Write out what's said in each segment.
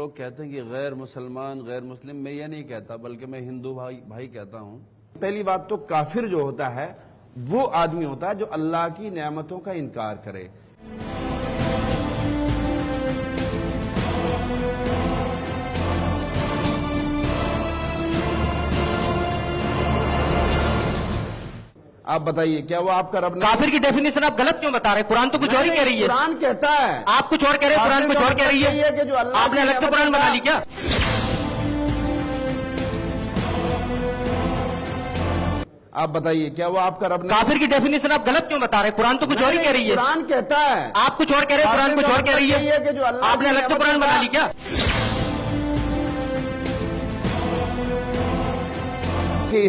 लोग कहते हैं कि गैर मुसलमान गैर मुस्लिम, मैं ये नहीं कहता, बल्कि मैं हिंदू भाई भाई कहता हूं। पहली बात तो काफिर जो होता है वो आदमी होता है जो अल्लाह की नेमतों का इनकार करे। आप बताइए, क्या वो आपका रब नहीं? काफिर की डेफिनेशन आप गलत क्यों बता रहे हैं? कुरान तो कुछ और ही कह रही है। कुरान कहता है, आप कुछ और कह रहे हैं, कुरान कुछ और कह रही है कि जो अल्लाह आपने अलग से कुरान बना ली क्या? आप बताइए, क्या वो आपका रब नहीं? काफिर की डेफिनेशन आप गलत क्यों बता रहे हैं? कुरान तो कुछ और ही कह रही है। कुरान कहता है, आप कुछ और कह रहे हैं, कुरान कुछ और कह रही है कि जो अल्लाह आपने अलग से कुरान बना ली क्या? कि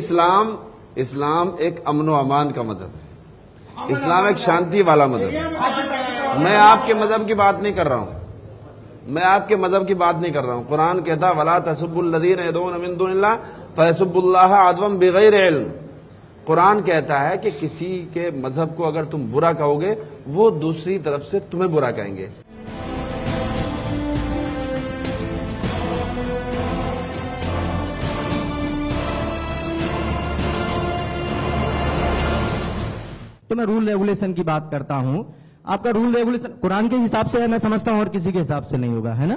इस्लाम एक अमन व अमान का मजहब है। इस्लाम एक शांति वाला मजहब है। मैं आपके मजहब की बात नहीं कर रहा हूं, मैं आपके मजहब की बात नहीं कर रहा हूं। कुरान कहता है वला तसुब्बुल्लज़ीना यदऊना मिन दुनिल्लाह फयसुब्बुल्लाह अदवन बिगैर इल्म। कुरान कहता है कि किसी के मजहब को अगर तुम बुरा कहोगे वो दूसरी तरफ से तुम्हें बुरा कहेंगे। तो मैं रूल रेगुलेशन की बात करता हूं। आपका रूल रेगुलेशन कुरान के हिसाब से है, मैं समझता हूं, और किसी के हिसाब से नहीं होगा, है ना?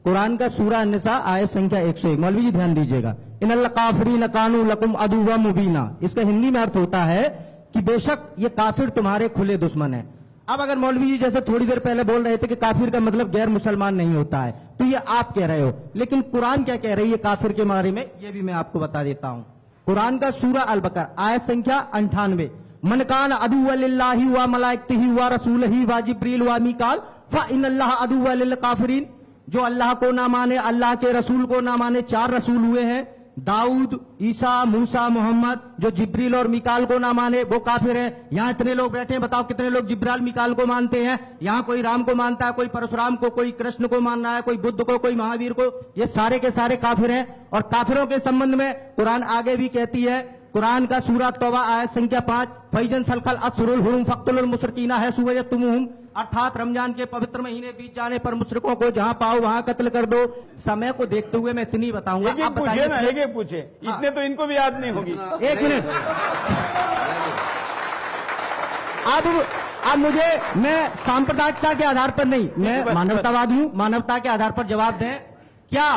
कुरान का सूरा अन्निसा आयत संख्या 101। मौलवी जी ध्यान दीजिएगा, इन्नल काफिरीन कानू लकुम अदुव्वम मुबीना। इसका हिंदी में अर्थ होता है कि बेशक ये काफिर तुम्हारे खुले दुश्मन है। अब अगर मौलवी जी जैसे थोड़ी देर पहले बोल रहे थे कि काफिर का मतलब गैर मुसलमान नहीं होता है, तो ये आप कह रहे हो, लेकिन कुरान क्या कह रही है काफिर के बारे में, ये भी मैं आपको बता देता हूं। कुरान का सूरा अल बकर आयत संख्या 98, मन कान अदुव्वन लिल्लाहि व मलाइकतिही व रसूलिही व जिब्रील व मीकाल फइन्नल्लाह अदुव्वन लिल काफिरीन। जो अल्लाह को ना माने, अल्लाह के रसूल को ना माने, 4 रसूल हुए हैं, दाऊद, ईसा, मूसा, मोहम्मद। जो जिब्रील और मिकाल को ना माने वो काफिर है। यहाँ इतने लोग बैठे हैं, बताओ कितने लोग जिब्राल मिकाल को मानते हैं? यहाँ कोई राम को मानता है, कोई परशुराम को, कोई कृष्ण को मान रहा है, कोई बुद्ध को, कोई महावीर को। ये सारे के सारे काफिर हैं। और काफिरों के संबंध में कुरान आगे भी कहती है, कुरान का सूरा तौबा आयत संख्या 5, फैजन सलखल अशहुरुल हुरुम फक्तुलुल मुशरिकीना है सुवयतुमुहुम, अर्थात रमजान के पवित्र महीने बीत जाने पर मुशरिकों को जहां पाओ वहां कत्ल कर दो। समय को देखते हुए मैं इतनी बताऊंगा। आप बताइए ना, एक पूछे, इतने तो इनको भी याद नहीं होगी। एक मिनट, अब मुझे, मैं सांप्रदायिकता के आधार पर नहीं, मैं मानवतावादी हूं, मानवता के आधार पर जवाब दें। क्या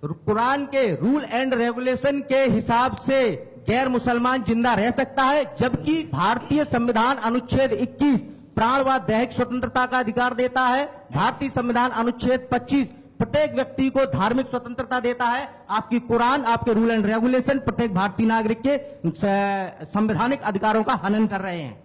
कुरान के रूल एंड रेगुलेशन के हिसाब से गैर मुसलमान जिंदा रह सकता है? जबकि भारतीय संविधान अनुच्छेद 21 प्राण व दैहिक स्वतंत्रता का अधिकार देता है। भारतीय संविधान अनुच्छेद 25 प्रत्येक व्यक्ति को धार्मिक स्वतंत्रता देता है। आपकी कुरान, आपके रूल एंड रेगुलेशन प्रत्येक भारतीय नागरिक के संवैधानिक अधिकारों का हनन कर रहे हैं।